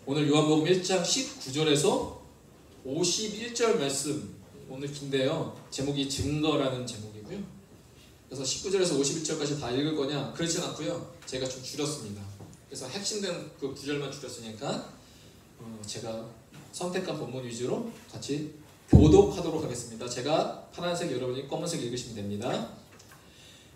오늘 요한복음 1장 19절에서 51절 말씀, 오늘 긴데요. 제목이 증거라는 제목이고요. 그래서 19절에서 51절까지 다 읽을 거냐? 그렇진 않고요. 제가 좀 줄였습니다. 그래서 핵심된 그 구절만 줄였으니까 제가 선택한 본문 위주로 같이 교독하도록 하겠습니다. 제가 파란색, 여러분이 검은색 읽으시면 됩니다.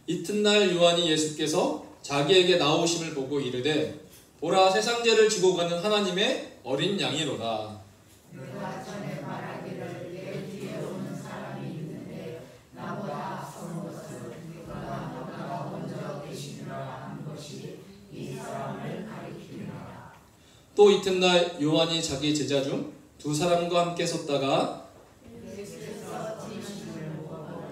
이튿날 요한이 예수께서 자기에게 나오심을 보고 이르되 보라, 세상 죄를 지고 가는 하나님의 어린 양이로다. 내가 전에 말하기를 내 뒤에 오는 사람이 있는데 나보다 앞선 것을 그가 너가 먼저 계시니라 한 것이 이 사람을 가리키느니라. 또 이튿날 요한이 자기 제자 중 두 사람과 함께 섰다가 예수께서 지시를 보고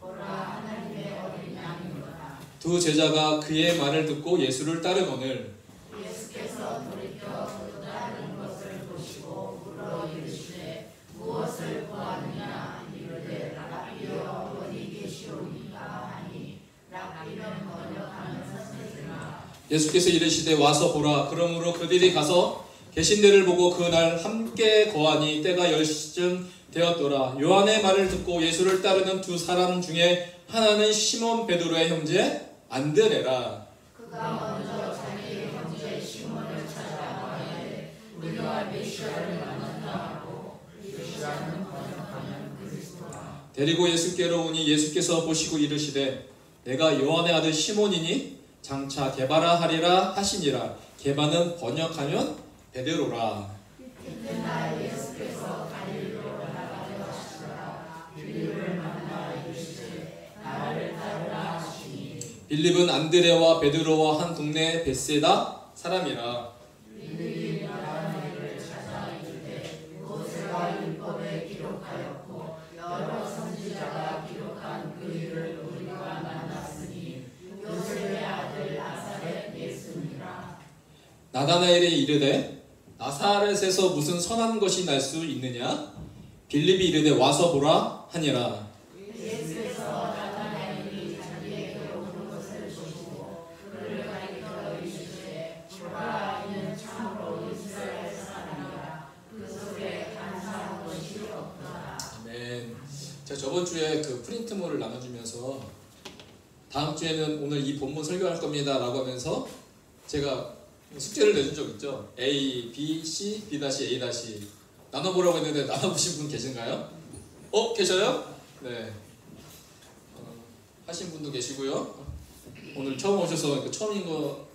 보라 하나님의 어린 양이로다. 두 제자가 그의 말을 듣고 예수를 따르거늘 예수께서 돌이켜 그 다른 것을 보시고 물어 이르시되 무엇을 구하느냐. 이르되 랍비여 어디 계시오니까 하니, 랍비는 번역하는 선생이라. 예수께서 이르시되 와서 보라. 그러므로 그들이 가서 계신 데를 보고 그날 함께 거하니 때가 10시쯤 되었더라. 요한의 말을 듣고 예수를 따르는 두 사람 중에 하나는 시몬 베드로의 형제 안드레라. 그가 먼저 자기의 형제 시몬을 찾아가되 우리와 메시아를 만난다 하고, 메시아는 번역하면 그리스도라. 데리고 예수께로 오니 예수께서 보시고 이르시되 내가 요한의 아들 시몬이니 장차 게바라 하리라 하시니라. 게바는 번역하면 베드로라. 이튿날 예수께서 갈릴리로 나가려하시더라. 빌립을 만나 이르시되 나를 따르라 하시니, 빌립은 안드레와 베드로와 한 동네 벳세다 사람이라. 빌립이 나다나엘을 찾아 이르되 모세가 율법에 기록하였고 여러 선지자가 기록한 그 일을 우리가 만났으니 요셉의 아들 나사렛 예수니라. 나다나엘이 이르되 나사렛에서 무슨 선한 것이 날 수 있느냐? 빌립이 이르되 와서 보라 하니라. 예수께서 나다나엘이 자기에게 오는 것을 보시고 그를 가리켜 이르시되 보라, 이는 참으로 이스라엘 사람이라. 그 속에 간사한 것이 없더라. 아멘. 제가 저번 주에 그 프린트물을 나눠주면서 다음 주에는 오늘 이 본문 설교할 겁니다 라고 하면서 제가 숙제를 내준 적 있죠. A, B, C, B-A- 나눠보라고 했는데 나눠보신 분 계신가요? 계셔요? 네. 하신 분도 계시고요. 오늘 처음 오셔서 처음인 걸로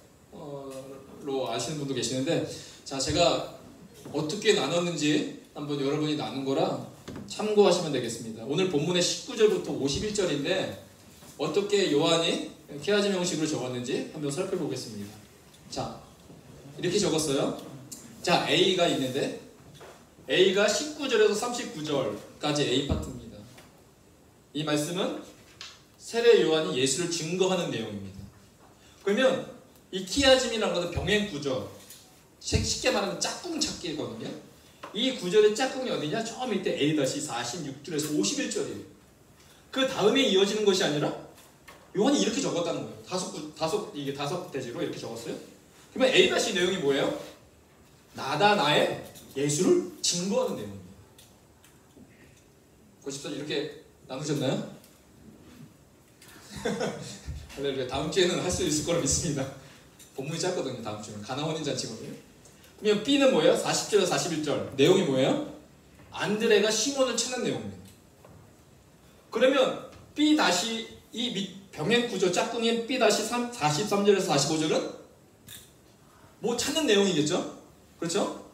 아시는 분도 계시는데, 자, 제가 어떻게 나눴는지 한번 여러분이 나눈 거랑 참고하시면 되겠습니다. 오늘 본문의 19절부터 51절인데 어떻게 요한이 키아즘 형식으로 적었는지 한번 살펴보겠습니다. 자, 이렇게 적었어요. 자, A가 있는데 A가 19절에서 39절까지 A 파트입니다. 이 말씀은 세례 요한이 예수를 증거하는 내용입니다. 그러면 이 키아즘이라는 것은 병행 구절, 쉽게 말하면 짝꿍 찾기거든요. 이 구절의 짝꿍이 어디냐? 저 밑에 A-46절에서 51절이에요. 그 다음에 이어지는 것이 아니라 요한이 이렇게 적었다는 거예요. 이게 다섯 대지로 이렇게 적었어요. 그러면 A- 내용이 뭐예요? 나다 나의 예수를 증거하는 내용입니다. 94절 이렇게 나누셨나요? 할렐루야. 다음 주에는 할 수 있을 거라 믿습니다. 본문이 짧거든요. 다음 주는 가나혼인 잔치거든요. 그러면 B는 뭐예요? 40절에서 41절 내용이 뭐예요? 안드레가 시몬을 찾는 내용입니다. 그러면 B- 이 병행 구조 짝꿍인 B-43절에서 45절은 뭐 찾는 내용이겠죠? 그렇죠?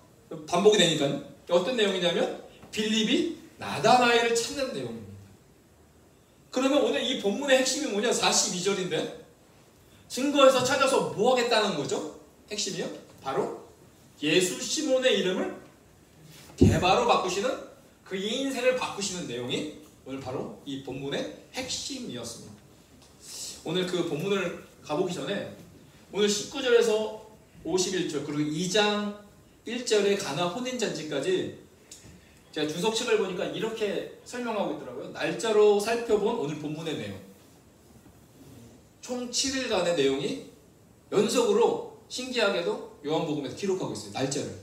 반복이 되니까요. 어떤 내용이냐면 빌립이 나다나엘을 찾는 내용입니다. 그러면 오늘 이 본문의 핵심이 뭐냐? 42절인데 증거에서 찾아서 뭐 하겠다는 거죠? 핵심이요? 바로 예수 시몬의 이름을 게바로 바꾸시는, 그 인생을 바꾸시는 내용이 오늘 바로 이 본문의 핵심이었습니다. 오늘 그 본문을 가보기 전에 오늘 19절에서 51절 그리고 2장 1절의 가나 혼인잔치까지 제가 주석책을 보니까 이렇게 설명하고 있더라고요. 날짜로 살펴본 오늘 본문의 내용, 총 7일간의 내용이 연속으로 신기하게도 요한복음에서 기록하고 있어요. 날짜를.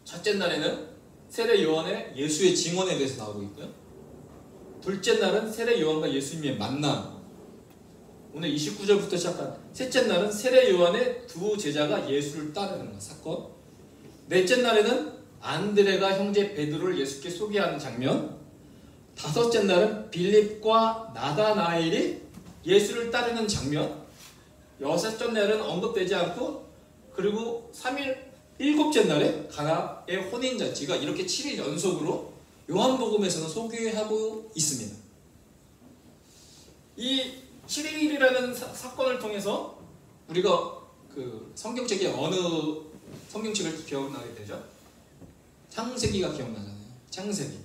첫째 날에는 세례 요한의 예수의 증언에 대해서 나오고 있고요. 둘째 날은 세례 요한과 예수님의 만남. 오늘 29절부터 시작한 셋째 날은 세례 요한의 두 제자가 예수를 따르는 사건. 넷째 날에는 안드레가 형제 베드로를 예수께 소개하는 장면. 다섯째 날은 빌립과 나다나엘이 예수를 따르는 장면. 여섯째 날은 언급되지 않고, 그리고 7째 날에 가나의 혼인잔치가 이렇게 7일 연속으로 요한복음에서는 소개하고 있습니다. 이 7일이라는 사건을 통해서 우리가 그 성경책의 어느 성경책을 기억나게 되죠? 창세기가 기억나잖아요. 창세기.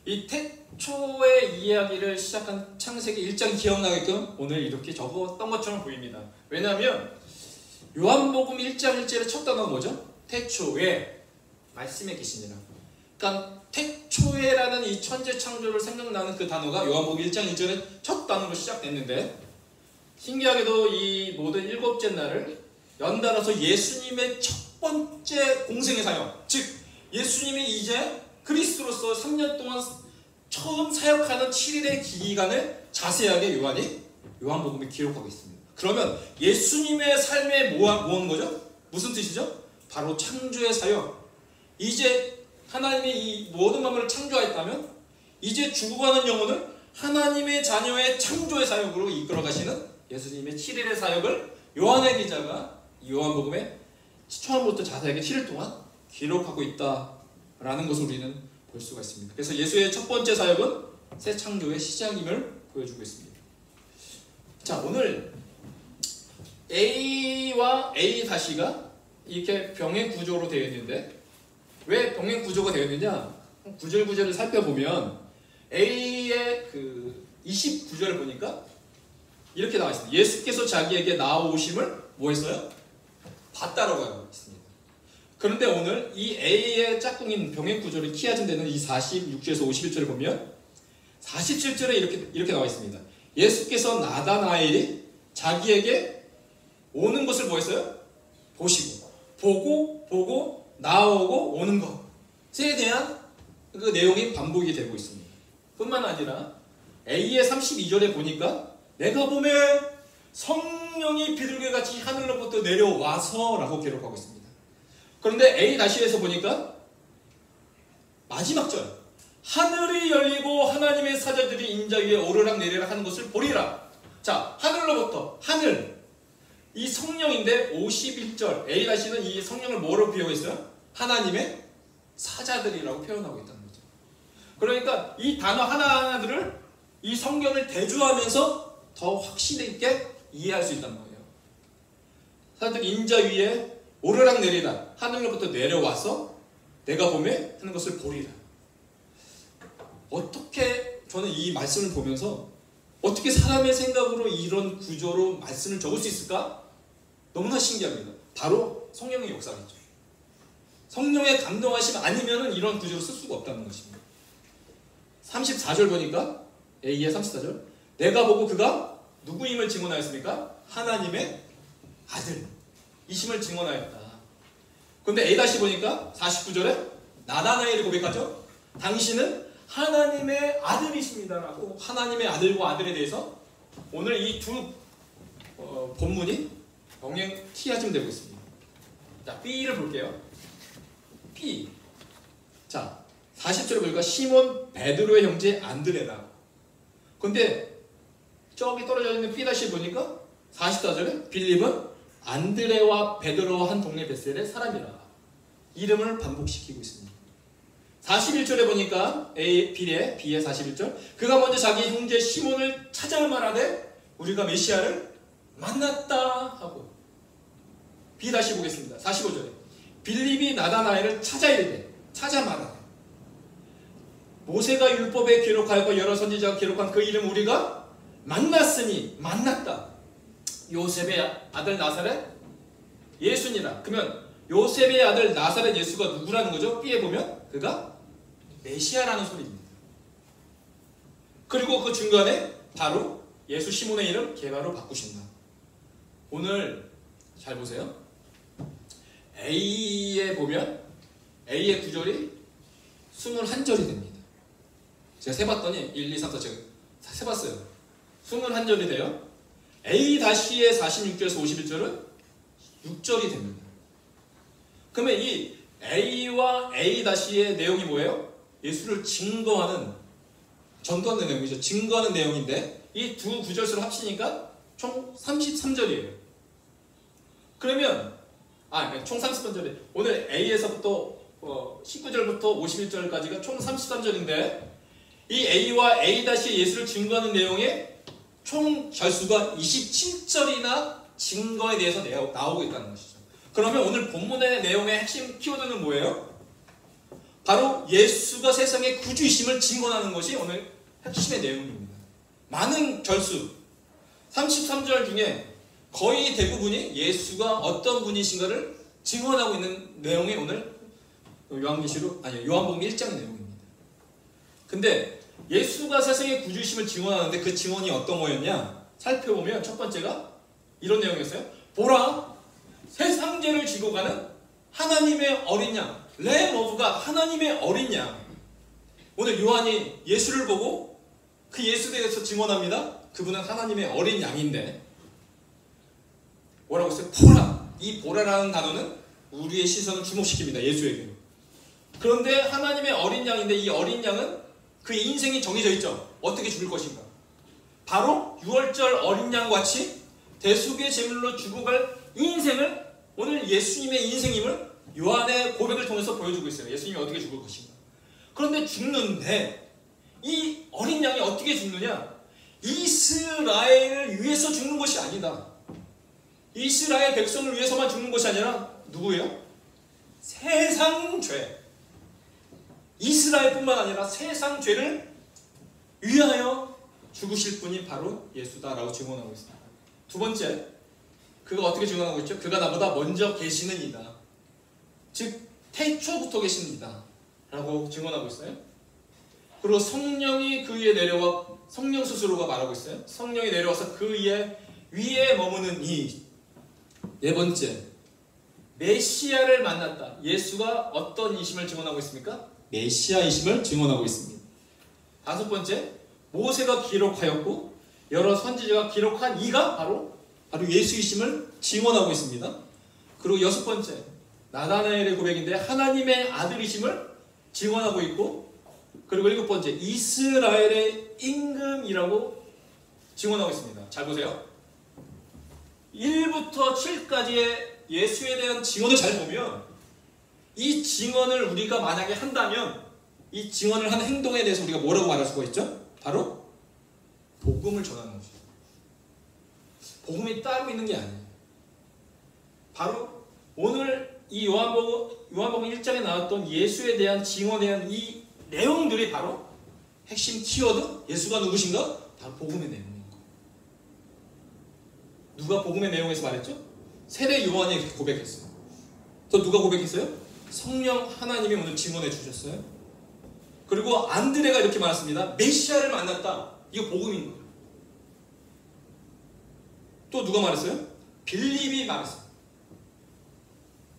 이 태초의 이야기를 시작한 창세기 1장 기억나게끔 오늘 이렇게 적었던 것처럼 보입니다. 왜냐하면 요한복음 1장 1절의 첫 단어가 뭐죠? 태초에 말씀에 계시니라. 그러니까 태초에라는 이 천재 창조를 생각나는 그 단어가 요한복음 1장 1절의 첫 단어로 시작됐는데, 신기하게도 이 모든 7째 날을 연달아서 예수님의 첫 번째 공생의 사역, 즉 예수님이 이제 그리스도로서 3년 동안 처음 사역하는 7일의 기간을 자세하게 요한복음에 기록하고 있습니다. 그러면 예수님의 삶에 뭐한 거죠? 무슨 뜻이죠? 바로 창조의 사역. 이제 하나님이 이 모든 만물을 창조하였다면 이제 죽어가는 영혼을 하나님의 자녀의 창조의 사역으로 이끌어가시는 예수님의 7일의 사역을 요한의 기자가 요한복음에 처음부터 자세하게 7일 동안 기록하고 있다라는 것을 우리는 볼 수가 있습니다. 그래서 예수의 첫 번째 사역은 새 창조의 시작임을 보여주고 있습니다. 자, 오늘 A와 A-가 이렇게 병행 구조로 되어 있는데, 왜 병행 구조가 되어 있느냐? 구절구절을 살펴보면 A의 그 29절을 보니까 이렇게 나와 있습니다. 예수께서 자기에게 나아오심을 뭐 했어요? 봤다라고 하고 있습니다. 그런데 오늘 이 A의 짝꿍인 병행 구조를 키워진 데는 이 46절에서 51절을 보면 47절에 이렇게 나와 있습니다. 예수께서 나다나엘이 자기에게 오는 것을 뭐 했어요? 보시고, 보고 나오고 오는 것에 대한 그 내용이 반복이 되고 있습니다. 뿐만 아니라 A의 32절에 보니까 내가 보면 성령이 비둘기같이 하늘로부터 내려와서 라고 기록하고 있습니다. 그런데 A-에서 보니까 마지막 절, 하늘이 열리고 하나님의 사자들이 인자 위에 오르락 내리락 하는 것을 보리라. 자, 하늘로부터, 하늘, 이 성령인데 51절 A-는 이 성령을 뭐로 비유했어요? 하나님의 사자들이라고 표현하고 있다는 거죠. 그러니까 이 단어 하나하나들을 이 성경을 대조하면서 더 확신 있게 이해할 수 있다는 거예요. 사자들이 인자 위에 오르락 내리락 하늘로부터 내려와서 내가 보매 하는 것을 보리라. 어떻게 저는 이 말씀을 보면서 어떻게 사람의 생각으로 이런 구조로 말씀을 적을 수 있을까? 너무나 신기합니다. 바로 성령의 역사겠죠. 성령의 감동하심 아니면은 이런 구조로 쓸 수가 없다는 것입니다. 34절 보니까 A의 34절, 내가 보고 그가 누구임을 증언하였습니까? 하나님의 아들 이심을 증언하였다. 그런데 A- 보니까 49절에 나다나엘이 고백하죠. 당신은 하나님의 아들이십니다라고, 하나님의 아들과 아들에 대해서 오늘 이 두 본문이 병행 키워짐되고 있습니다. 자, B를 볼게요. B. 자, 40절에 보니까 시몬 베드로의 형제 안드레라. 근데 저기 떨어져 있는 B- 보니까 44절에 빌립은 안드레와 베드로와 한 동네 벳셀의 사람이라. 이름을 반복시키고 있습니다. 41절에 보니까 B의 41절, 그가 먼저 자기 형제 시몬을 찾아 말하되 우리가 메시아를 만났다 하고. B 다시 보겠습니다. 45절에 빌립이 나다나엘을 찾아 이르되, 찾아 말하되 모세가 율법에 기록하였고 여러 선지자가 기록한 그 이름 우리가 만났으니, 만났다. 요셉의 아들 나사렛 예수니라. 그러면 요셉의 아들 나사렛 예수가 누구라는 거죠? B에 보면 그가 메시아라는 소리입니다. 그리고 그 중간에 바로 예수 시몬의 이름 게바로 바꾸신다. 오늘 잘 보세요. A에 보면 A의 구절이 21절이 됩니다. 제가 세봤더니 1, 2, 3, 4 제가 세봤어요. 21절이 돼요. A-의 46절에서 51절은 6절이 됩니다. 그러면 이 A와 A-의 내용이 뭐예요? 예수를 증거하는, 전도하는 내용이죠. 증거하는 내용인데 이 두 구절수를 합치니까 총 33절이에요. 그러면 총 33절이에요. 오늘 A에서부터 19절부터 51절까지가 총 33절인데 이 A와 A-의 예수를 증거하는 내용의 총 절수가 27절이나 증거에 대해서 나오고 있다는 것이죠. 그러면 오늘 본문의 내용의 핵심 키워드는 뭐예요? 바로 예수가 세상의 구주이심을 증언하는 것이 오늘 핵심의 내용입니다. 많은 절수, 33절 중에 거의 대부분이 예수가 어떤 분이신가를 증언하고 있는 내용이 오늘 요한복음 1장의 내용입니다. 근데 예수가 세상의 구주이심을 증언하는데 그 증언이 어떤 거였냐? 살펴보면 첫 번째가 이런 내용이었어요. 보라, 세상 죄를 지고 가는 하나님의 어린 양, 램 오브 갓, 하나님의 어린 양. 오늘 요한이 예수를 보고 그 예수에 대해서 증언합니다. 그분은 하나님의 어린 양인데 뭐라고 했어요? 보라. 이 보라라는 단어는 우리의 시선을 주목시킵니다. 예수에게. 그런데 하나님의 어린 양인데 이 어린 양은 그의 인생이 정해져 있죠. 어떻게 죽을 것인가. 바로 6월절 어린 양과 같이 대속의 제물로 죽어갈 인생을, 오늘 예수님의 인생임을 요한의 고백을 통해서 보여주고 있어요. 예수님이 어떻게 죽을 것인가. 그런데 죽는데 이 어린 양이 어떻게 죽느냐? 이스라엘을 위해서 죽는 것이 아니다. 이스라엘 백성을 위해서만 죽는 것이 아니라 누구예요? 세상 죄. 이스라엘뿐만 아니라 세상 죄를 위하여 죽으실 분이 바로 예수다라고 증언하고 있습니다. 두 번째, 그가 어떻게 증언하고 있죠? 그가 나보다 먼저 계시는 이다. 즉 태초부터 계신 이다 라고 증언하고 있어요. 그리고 성령이 그 위에 내려와, 성령 스스로가 말하고 있어요. 성령이 내려와서 그 위에 머무는 이. 네 번째, 메시아를 만났다. 예수가 어떤 이심을 증언하고 있습니까? 메시아이심을 증언하고 있습니다. 다섯 번째, 모세가 기록하였고 여러 선지자가 기록한 이가 바로 예수이심을 증언하고 있습니다. 그리고 여섯 번째, 나다나엘의 고백인데 하나님의 아들이심을 증언하고 있고, 그리고 일곱 번째, 이스라엘의 임금이라고 증언하고 있습니다. 잘 보세요. 1부터 7까지의 예수에 대한 증언을 잘 보면 이 증언을 우리가 만약에 한다면 이 증언을 하는 행동에 대해서 우리가 뭐라고 말할 수가 있죠? 바로 복음을 전하는 것이죠. 복음이 따로 있는 게 아니에요. 바로 오늘 이 요한복음 1장에 나왔던 예수에 대한 증언에 대한 이 내용들이 바로 핵심 키워드, 예수가 누구신가? 바로 복음의 내용인 거예요. 누가 복음의 내용에서 말했죠? 세례 요한이 이렇게 고백했어요. 또 누가 고백했어요? 성령 하나님이 오늘 증언해 주셨어요. 그리고 안드레가 이렇게 말했습니다. 메시아를 만났다. 이거 복음인 거예요. 또 누가 말했어요? 빌립이 말했어요.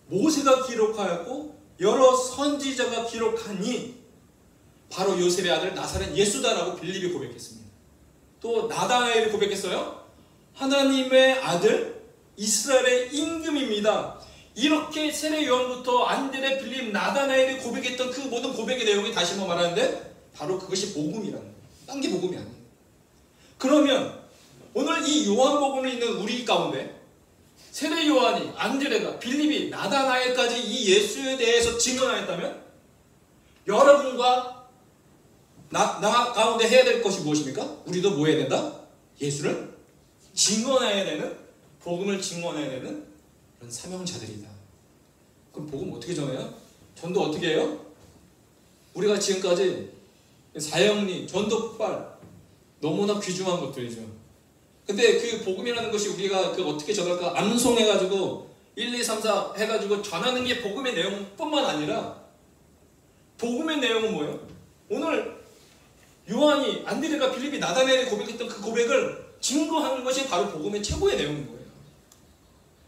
모세가 기록하였고 여러 선지자가 기록하니 바로 요셉의 아들 나사렛 예수다라고 빌립이 고백했습니다. 또 나다나엘이 고백했어요. 하나님의 아들 이스라엘의 임금입니다. 이렇게 세례 요한부터 안드레, 빌립, 나다나엘이 고백했던 그 모든 고백의 내용이 다시 한번 말하는데 바로 그것이 복음이라는 거예요. 딴 게 복음이 아니에요. 그러면 오늘 이 요한복음을 읽는 우리 가운데 세례 요한이, 안드레가, 빌립이, 나다나엘까지 이 예수에 대해서 증언하였다면 여러분과 나 가운데 해야 될 것이 무엇입니까? 우리도 뭐 해야 된다? 예수를 증언해야 되는, 복음을 증언해야 되는 그런 사명자들이다. 그럼 복음 어떻게 전해요? 전도 어떻게 해요? 우리가 지금까지 사형리, 전도 폭발 너무나 귀중한 것들이죠. 근데 그 복음이라는 것이 우리가 그 어떻게 전할까? 암송해가지고 1, 2, 3, 4 해가지고 전하는 게 복음의 내용뿐만 아니라 복음의 내용은 뭐예요? 오늘 요한이, 안드레가, 빌립이, 나다나엘이 고백했던 그 고백을 증거하는 것이 바로 복음의 최고의 내용인 거예요.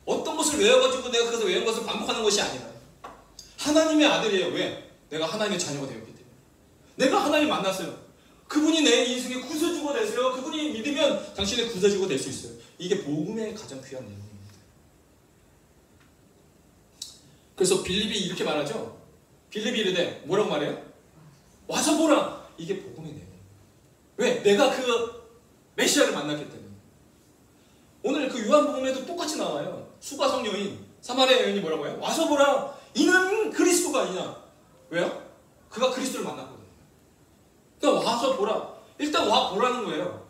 어떤 것을 외워가지고 내가 그것을 외운 것을 반복하는 것이 아니라 하나님의 아들이에요. 왜? 내가 하나님의 자녀가 되었기 때문에. 내가 하나님 만났어요. 그분이 내 인생의 구세주가 되세요. 그분이 믿으면 당신의 구세주가 될 수 있어요. 이게 복음의 가장 귀한 내용입니다. 그래서 빌립이 이렇게 말하죠. 빌립이 이르되 뭐라고 말해요? 와서 보라. 이게 복음의 내용. 왜? 내가 그 메시아를 만났기 때문에. 오늘 그 요한복음에도 똑같이 나와요. 수가성 여인, 사마리아 여인이 뭐라고 해요? 와서 보라. 이는 그리스도가 아니냐. 왜요? 그가 그리스도를 만났거든요. 그러니까 와서 보라. 일단 와 보라는 거예요.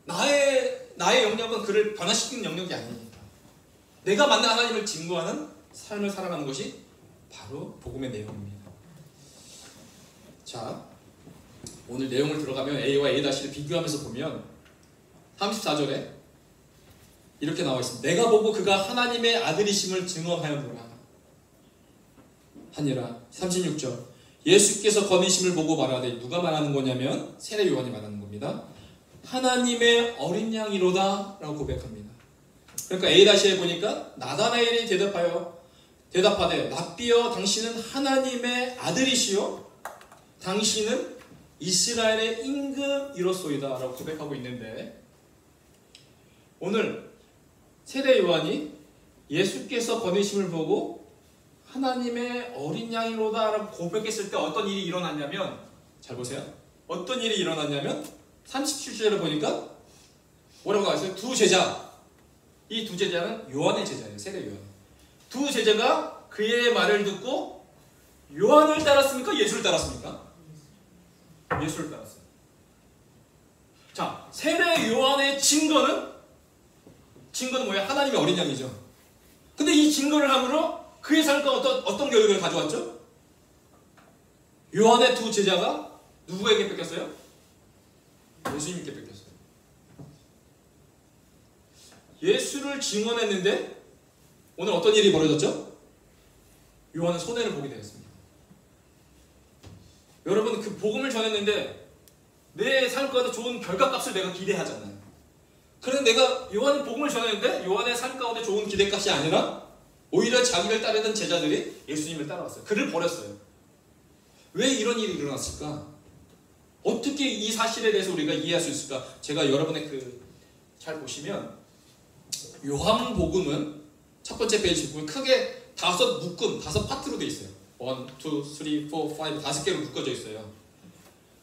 나의 영역은 그를 변화시키는 영역이 아니니까. 내가 만난 하나님을 증거하는 삶을 살아가는 것이 바로 복음의 내용입니다. 자, 오늘 내용을 들어가면 A와 A-를 비교하면서 보면 34절에 이렇게 나와 있습니다. 내가 보고 그가 하나님의 아들이심을 증언하였노라 하니라. 36절 예수께서 거니심을 보고 말하되 누가 말하는 거냐면 세례 요한이 말하는 겁니다. 하나님의 어린 양이로다 라고 고백합니다. 그러니까 A-에 보니까 나다나엘이 대답하되 랍비여 당신은 하나님의 아들이시요 당신은 이스라엘의 임금이로소이다 라고 고백하고 있는데, 오늘 세례 요한이 예수께서 거니심을 보고 하나님의 어린 양이로다 라고 고백했을 때 어떤 일이 일어났냐면, 잘 보세요. 어떤 일이 일어났냐면 37절에 보니까 뭐라고 나와있어요? 두 제자, 이 두 제자는 요한의 제자예요. 세례 요한. 두 제자가 그의 말을 듣고 요한을 따랐습니까? 예수를 따랐습니까? 예수를 따랐어요. 자, 세례 요한의 증거는 뭐예요? 하나님의 어린 양이죠. 근데 이 증거를 함으로 그의 삶과 어떤 결과를 가져왔죠? 요한의 두 제자가 누구에게 뺏겼어요? 예수님께 뺏겼어요. 예수를 증언했는데 오늘 어떤 일이 벌어졌죠? 요한은 손해를 보게 되었습니다. 여러분, 그 복음을 전했는데 내 삶 가운데 좋은 결과값을 내가 기대하잖아요. 그런데 내가 요한은 복음을 전했는데 요한의 삶 가운데 좋은 기대값이 아니라 오히려 자기를 따르던 제자들이 예수님을 따라왔어요. 그를 버렸어요. 왜 이런 일이 일어났을까? 어떻게 이 사실에 대해서 우리가 이해할 수 있을까? 제가 여러분의 잘 보시면 요한복음은 첫 번째 페이지 보면 크게 5 파트로 되어 있어요. 1, 2, 3, 4, 5 5개로 묶어져 있어요.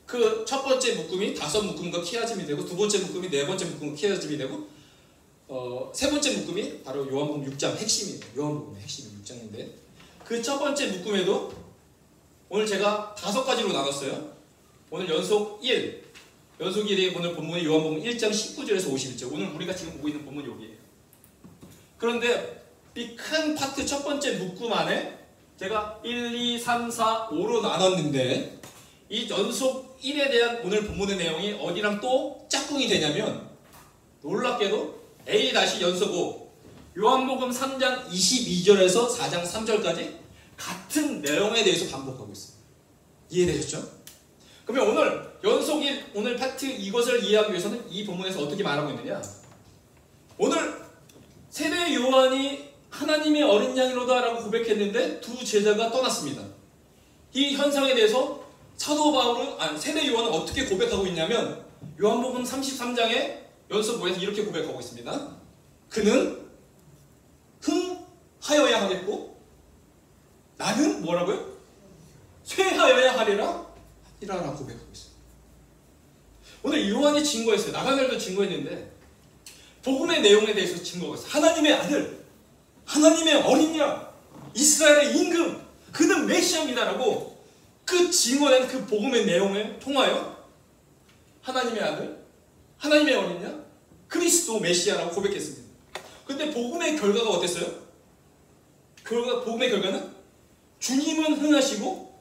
그 첫 번째 묶음이 5 묶음과 키아즘이 되고, 두 번째 묶음이 4번째 묶음과 키아즘이 되고, 세 번째 묶음이 바로 요한복음 6장 핵심이에요. 요한복음의 핵심이 6장인데, 그 첫 번째 묶음에도 오늘 제가 5가지로 나눴어요. 오늘 연속 1이 오늘 본문이 요한복음 1장 19절에서 51절. 오늘 우리가 지금 보고 있는 본문이 여기에요. 그런데 이 큰 파트 첫 번째 묶음 안에 제가 1, 2, 3, 4, 5로 나눴는데, 이 연속 1에 대한 오늘 본문의 내용이 어디랑 또 짝꿍이 되냐면, 놀랍게도 A- 연속 5, 요한복음 3장 22절에서 4장 3절까지 같은 내용에 대해서 반복하고 있습니다. 이해되셨죠? 그러면 오늘 연속 1, 오늘 파트 이것을 이해하기 위해서는 이 본문에서 어떻게 말하고 있느냐? 오늘 세례 요한이 하나님의 어린 양이로다 라고 고백했는데 두 제자가 떠났습니다. 이 현상에 대해서 사도 바울은, 세례 요한은 어떻게 고백하고 있냐면 요한복음 33장에 연속 5에서 이렇게 고백하고 있습니다. 그는 흥하여야 하겠고 나는 뭐라고요? 쇠하여야 하리라 라고 고백하고 있어요. 오늘 요한이 증거했어요. 나가멜도 증거했는데 복음의 내용에 대해서 증거하고 있어요. 하나님의 아들, 하나님의 어린 양, 이스라엘의 임금, 그는 메시아입니다라고 그 증거된 그 복음의 내용을 통하여 하나님의 아들, 하나님의 어린 양, 그리스도 메시아라고 고백했습니다. 근데 복음의 결과가 어땠어요? 복음의 결과는 주님은 흥하시고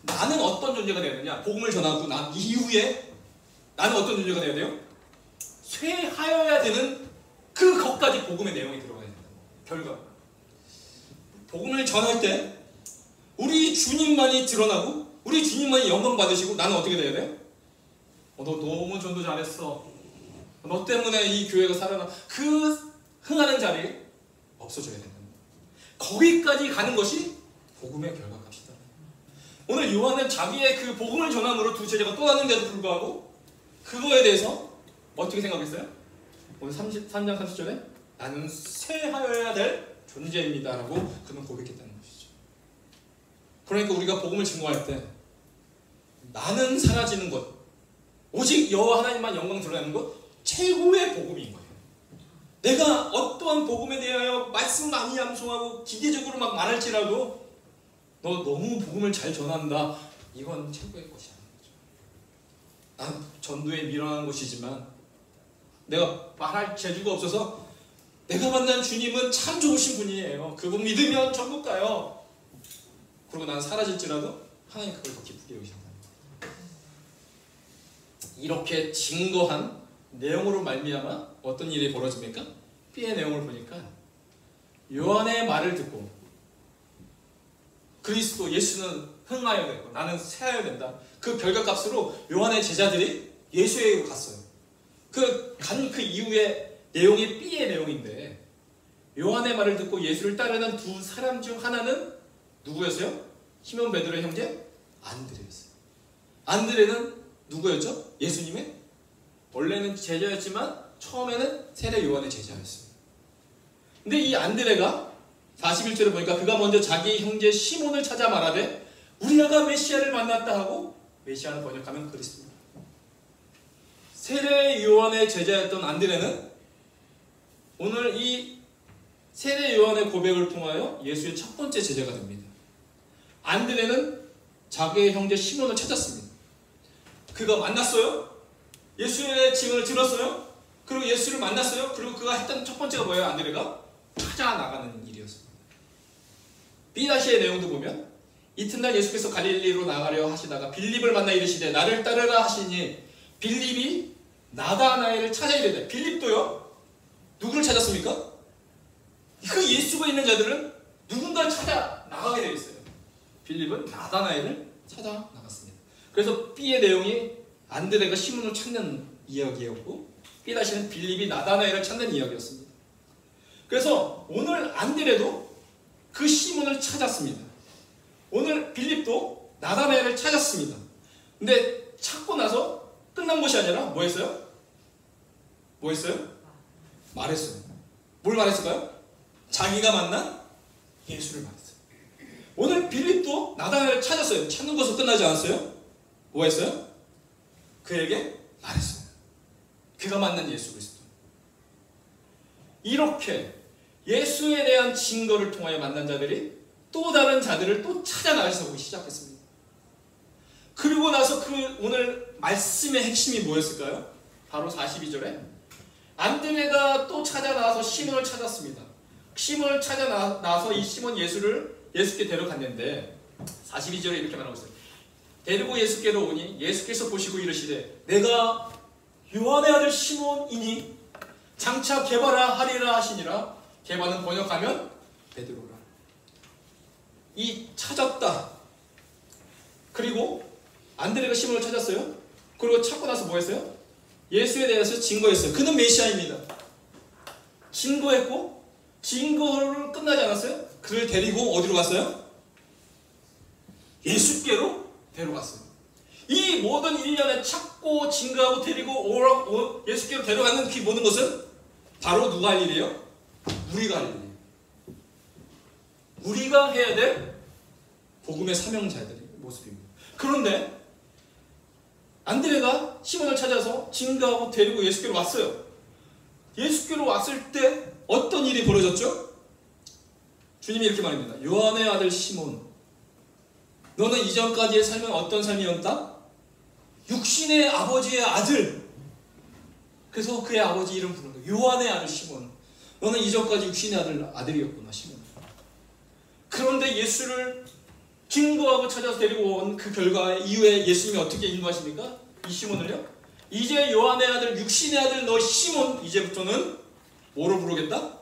나는 어떤 존재가 되어야 되냐? 복음을 전하고 난 이후에 나는 어떤 존재가 되어야 돼요? 쇠하여야 되는 그것까지 복음의 내용이 들어가야 된다. 결과. 복음을 전할 때 우리 주님만이 드러나고 우리 주님만이 영광 받으시고 나는 어떻게 돼야 돼요? 너 너무 전도 잘했어. 너 때문에 이 교회가 살아나. 그 흥하는 자리에 없어져야 된다. 거기까지 가는 것이 복음의 결과값이다. 오늘 요한은 자기의 그 복음을 전함으로 두 제자가 또 왔는데도 불구하고 그거에 대해서 어떻게 생각했어요? 오늘 3장 30절에 나는 쇠하여야 될 존재입니다 라고 그는 고백했다는 것이죠. 그러니까 우리가 복음을 증거할 때 나는 사라지는 것, 오직 여호와 하나님만 영광 드러나는 것, 최고의 복음인 거예요. 내가 어떠한 복음에 대하여 말씀 많이 암송하고 기계적으로 막 말할지라도 너 너무 복음을 잘 전한다, 이건 최고의 것이 아닌 거죠. 난 전도에 미련한 것이지만 내가 말할 재주가 없어서 내가 만난 주님은 참 좋으신 분이에요. 그분 믿으면 천국 가요. 그리고 난 사라질지라도 하나님 그걸 더 기쁘게 여기신다. 이렇게 증거한 내용으로 말미암아 어떤 일이 벌어집니까? B의 내용을 보니까 요한의 말을 듣고 그리스도 예수는 흥하여야 되고 나는 쇠하여야 된다. 그 결과값으로 요한의 제자들이 예수에게로 갔어요. 그 이후의 내용이 B의 내용인데 요한의 말을 듣고 예수를 따르는 두 사람 중 하나는 누구였어요? 시몬 베드로의 형제 안드레였어요. 안드레는 누구였죠? 예수님의 원래는 제자였지만 처음에는 세례 요한의 제자였어요. 근데 이 안드레가 41절에 보니까 그가 먼저 자기 형제 시몬을 찾아 말하되 우리가 메시아를 만났다 하고, 메시아는 번역하면 그리스도입니다. 세례 요한의 제자였던 안드레는 오늘 이 세례 요한의 고백을 통하여 예수의 첫 번째 제자가 됩니다. 안드레는 자기의 형제 시몬을 찾았습니다. 그가 만났어요. 예수의 증언을 들었어요. 그리고 예수를 만났어요. 그리고 그가 했던 첫 번째가 뭐예요? 안드레가 찾아 나가는 일이었습니다. B의 내용도 보면 이튿날 예수께서 갈릴리로 나가려 하시다가 빌립을 만나 이르시되 나를 따르라 하시니 빌립이 나다나엘을 찾아 이르되, 빌립도요 누구를 찾았습니까? 그 예수가 있는 자들은 누군가를 찾아 나가게 되어 있어요. 빌립은 나다나엘을 찾아 나갔습니다. 그래서 B의 내용이 안드레가 시몬을 찾는 이야기였고 B는 빌립이 나다나엘을 찾는 이야기였습니다. 그래서 오늘 안드레도 그 시몬을 찾았습니다. 오늘 빌립도 나다나엘을 찾았습니다. 근데 찾고 나서 끝난 것이 아니라 뭐 했어요? 뭐 했어요? 말했어요. 뭘 말했을까요? 자기가 만난 예수를 말했어요. 오늘 빌립도 나다나엘을 찾았어요. 찾는 것으로 끝나지 않았어요? 뭐 했어요? 그에게 말했어요. 그가 만난 예수 그리스도. 이렇게 예수에 대한 증거를 통하여 만난 자들이 또 다른 자들을 또 찾아 나서기 시작했습니다. 그리고 나서 그 오늘 말씀의 핵심이 뭐였을까요? 바로 42절에 안드레가 또 찾아 나와서 시몬을 찾았습니다. 시몬을 찾아 나와서 이 시몬 예수께 데려갔는데 42절에 이렇게 말하고 있어요. 데리고 예수께로 오니 예수께서 보시고 이르시되 내가 요한의 아들 시몬이니 장차 게바라 하리라 하시니라. 게바는 번역하면 베드로라. 이 찾았다. 그리고 안드레가 시몬을 찾았어요. 그리고 찾고 나서 뭐 했어요? 예수에 대해서 증거했어요. 그는 메시아입니다. 증거했고 증거를 끝나지 않았어요? 그를 데리고 어디로 갔어요? 예수께로 데려갔어요. 이 모든 일련에 찾고 증거하고 데리고 예수께로 데려가는 그 모든 것은 바로 누가 할 일이에요? 우리가 할 일이에요. 우리가 해야 될 복음의 사명자들의 모습입니다. 그런데 안드레가 시몬을 찾아서 증거하고 데리고 예수께로 왔어요. 예수께로 왔을 때 어떤 일이 벌어졌죠? 주님이 이렇게 말합니다. 요한의 아들 시몬, 너는 이전까지의 삶은 어떤 삶이었다? 육신의 아버지의 아들. 그래서 그의 아버지 이름 부르는 거예요. 요한의 아들 시몬, 너는 이전까지 육신의 아들이었구나 시몬. 그런데 예수를 증거하고 찾아서 데리고 온 그 결과 이후에 예수님이 어떻게 인도하십니까? 이 시몬을요? 이제 요한의 아들, 육신의 아들 너 시몬, 이제부터는 뭐로 부르겠다?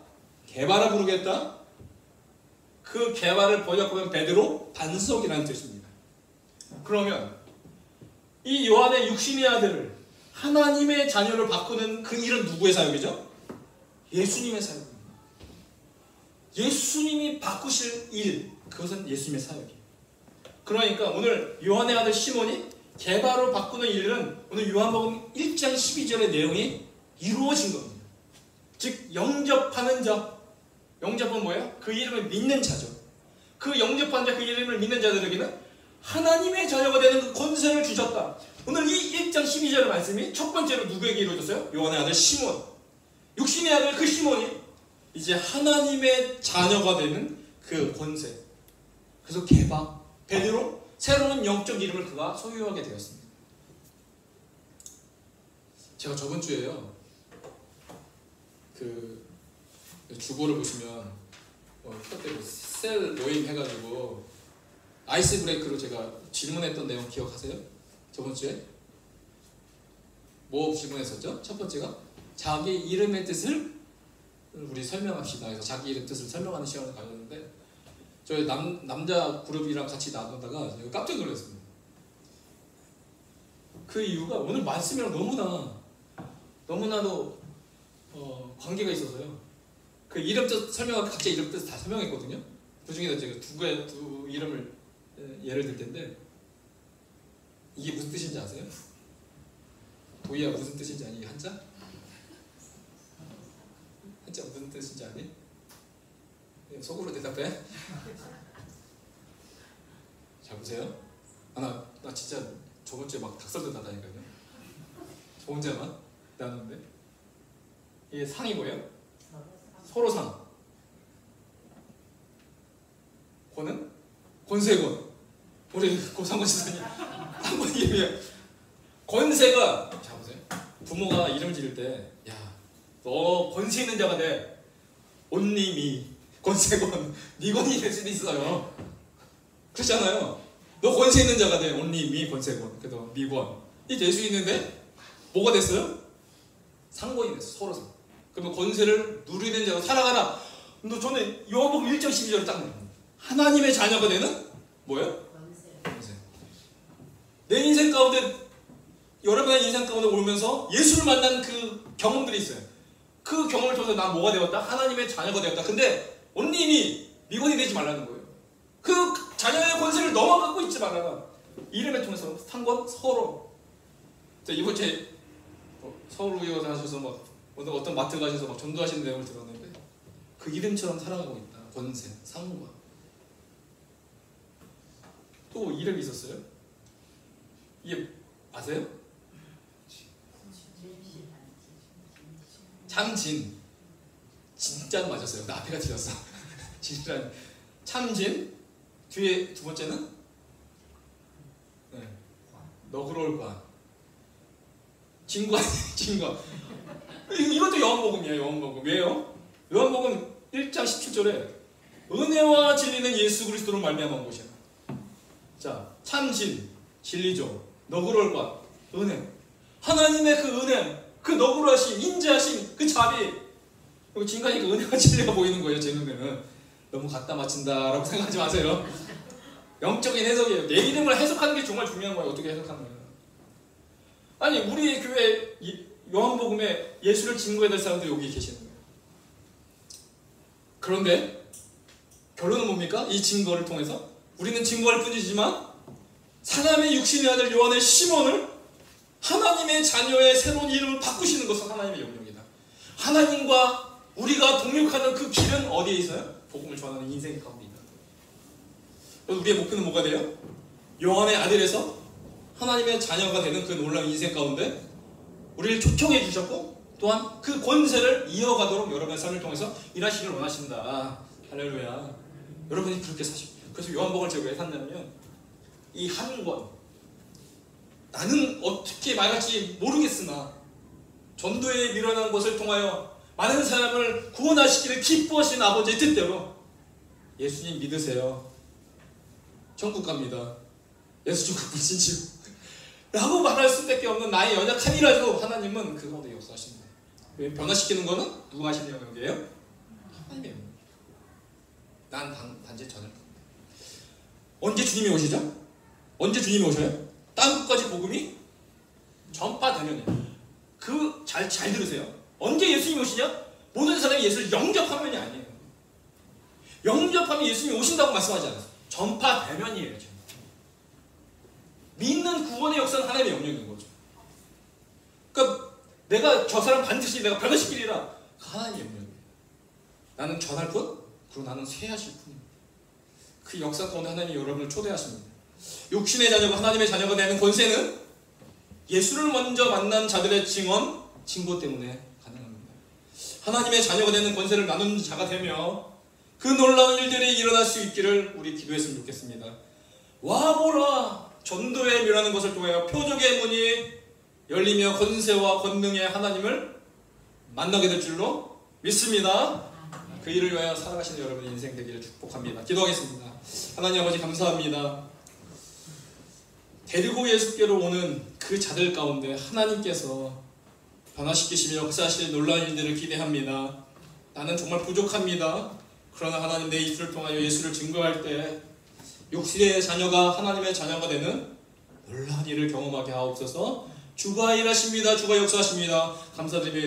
게바라 부르겠다. 그 게바를 번역하면 베드로, 반석이라는 뜻입니다. 그러면 이 요한의 육신의 아들을 하나님의 자녀를 바꾸는 그 일은 누구의 사역이죠? 예수님의 사역입니다. 예수님이 바꾸실 일, 그것은 예수님의 사역이에요. 그러니까 오늘 요한의 아들 시몬이 개바로 바꾸는 일은 오늘 요한복음 1장 12절의 내용이 이루어진 겁니다. 즉 영접하는 자, 영접은 뭐예요? 그 이름을 믿는 자죠. 그 영접한 자, 그 이름을 믿는 자들에게는 하나님의 자녀가 되는 그 권세를 주셨다. 오늘 이 1장 12절의 말씀이 첫 번째로 누구에게 이루어졌어요? 요한의 아들 시몬, 육신의 아들 그 시몬이 이제 하나님의 자녀가 되는 그 권세. 그래서 개바, 베드로, 새로운 영적 이름을 그가 소유하게 되었습니다. 제가 저번 주에요, 그 주보를 보시면 그때 셀 모임 해가지고 아이스 브레이크로 제가 질문했던 내용 기억하세요? 저번 주에 뭐 질문했었죠? 첫 번째가 자기 이름의 뜻을 우리 설명합시다. 그래서 자기 이름 뜻을 설명하는 시간을 가졌는데 저희 남자 그룹이랑 같이 나누다가 제가 깜짝 놀랐습니다. 그 이유가 오늘 말씀이랑 너무나도 관계가 있어서요. 그 이름 뜻 설명하고 각자 이름 뜻 다 설명했거든요. 그 중에서 제가 두 이름을 예를 들 텐데 이게 무슨 뜻인지 아세요? 도희야 무슨 뜻인지 아니? 한자? 한자 무슨 뜻인지 아니? 속으로 대답해. 잘 보세요. 나 진짜 저번 주에 막 닭살 돋았다니까요. 저 혼자만 나눴는데 이게 상이 뭐예요? 서로상. 권은? 권세권. 우리 고상권 지사님 한번 이름이에요. 권세가, 자 보세요. 부모가 이름 지을 때, 야, 너 권세 있는 자가 돼. 온리미 권세권, 미권이 될 수도 있어요. 그렇잖아요. 너 권세 있는 자가 돼. 온리미 권세권. 그래서 미권. 이 될 수 있는데 뭐가 됐어요? 상권이 됐어. 서로상. 그러면 권세를 누리는 자가 살아가라. 너 저는 요한복음 1장 12절을 딱 내요. 하나님의 자녀가 되는 뭐예요? 권세. 내 인생 가운데, 여러분의 인생 가운데 오면서 예수를 만난 그 경험들이 있어요. 그 경험을 통해서 난 뭐가 되었다? 하나님의 자녀가 되었다. 근데 온리니 미건이 되지 말라는 거예요. 그 자녀의 권세를 넘어가고 있지 말아라. 이름을 통해서 상권 서로. 이번 주에 서울우에 가셔서 막 어떤 마트 가셔서 막 전도하시는 내용을 들었는데 그 이름처럼 살아가고 있다. 권세, 상관. 또 이름이 있었어요. 이게 아세요? 참진. 진짜는 맞았어요. 나 앞에가 틀렸어. 진짜 참진. 뒤에 두 번째는 너그러울 관. 진관. 이것도 요한복음이에요. 요한복음. 왜요? 요한복음 1장 17절에 은혜와 진리는 예수 그리스도로 말미암은 것이야. 자, 참진, 진리죠. 너그러울 관, 은혜. 하나님의 그 은혜, 그 너그러하심, 인자하심, 그 자비. 그리고 진간이 그 은혜와 진리가 보이는 거예요. 제 눈에는. 너무 갖다 맞춘다라고 생각하지 마세요. 영적인 해석이에요. 내 이름을 해석하는 게 정말 중요한 거예요. 어떻게 해석하는 거예요. 아니 우리 교회 요한복음에 예수를 증거해야 될 사람들이 여기 계시는 거예요. 그런데 결론은 뭡니까? 이 증거를 통해서 우리는 증거할 뿐이지만 사람의 육신의 아들 요한의 시몬을 하나님의 자녀의 새로운 이름을 바꾸시는 것은 하나님의 영역이다. 하나님과 우리가 동역하는 그 길은 어디에 있어요? 복음을 전하는 인생 가운데 있다. 그래서 우리의 목표는 뭐가 돼요? 요한의 아들에서 하나님의 자녀가 되는 그 놀라운 인생 가운데 우리를 초청해 주셨고 또한 그 권세를 이어가도록 여러분의 삶을 통해서 일하시길 원하신다. 할렐루야. 여러분이 그렇게 사십시오. 그래서 요한복음을 제가 왜 샀냐면 이 한 권, 나는 어떻게 말할지 모르겠으나 전도에 밀어난 것을 통하여 많은 사람을 구원하시기를 기뻐하시는 아버지의 뜻대로 예수님 믿으세요. 천국 갑니다. 예수 천국 불신치고 라고 말할 수밖에 없는 나의 연약함이라도 하나님은 그 가운데 역사하십니다. 왜? 변화시키는 거는 누가 하시는 영역이에요? 하나님의 영역. 난 단지 전할 겁니다. 언제 주님이 오시죠? 언제 주님이 오셔요? 땅 끝까지 복음이 전파되면요. 잘 들으세요. 언제 예수님이 오시냐? 모든 사람이 예수를 영접하면이 아니에요. 영접하면 예수님이 오신다고 말씀하지 않았어요. 전파되면이에요. 전파. 믿는 구원의 역사는 하나님의 영역인 거죠. 그러니까 내가 저 사람 반드시 내가 변화시키리라, 하나님의 영역이에요. 나는 전할 뿐, 그리고 나는 세하실 뿐입니다. 그 역사 가운데 하나님이 여러분을 초대하십니다. 육신의 자녀가 하나님의 자녀가 되는 권세는 예수를 먼저 만난 자들의 증언, 증거 때문에 가능합니다. 하나님의 자녀가 되는 권세를 나누는 자가 되며 그 놀라운 일들이 일어날 수 있기를 우리 기도했으면 좋겠습니다. 와보라! 전도에 일하는 것을 통하여 표적의 문이 열리며 권세와 권능의 하나님을 만나게 될 줄로 믿습니다. 그 일을 위하여 살아가시는 여러분의 인생 되기를 축복합니다. 기도하겠습니다. 하나님 아버지 감사합니다. 데리고 예수께로 오는 그 자들 가운데 하나님께서 변화시키시며 역사하실 놀라운 일들을 기대합니다. 나는 정말 부족합니다. 그러나 하나님 내 입술을 통하여 예수를 증거할 때 육신의 자녀가 하나님의 자녀가 되는 놀라운 일을 경험하게 하옵소서. 주가 일하십니다. 주가 역사하십니다. 감사드리며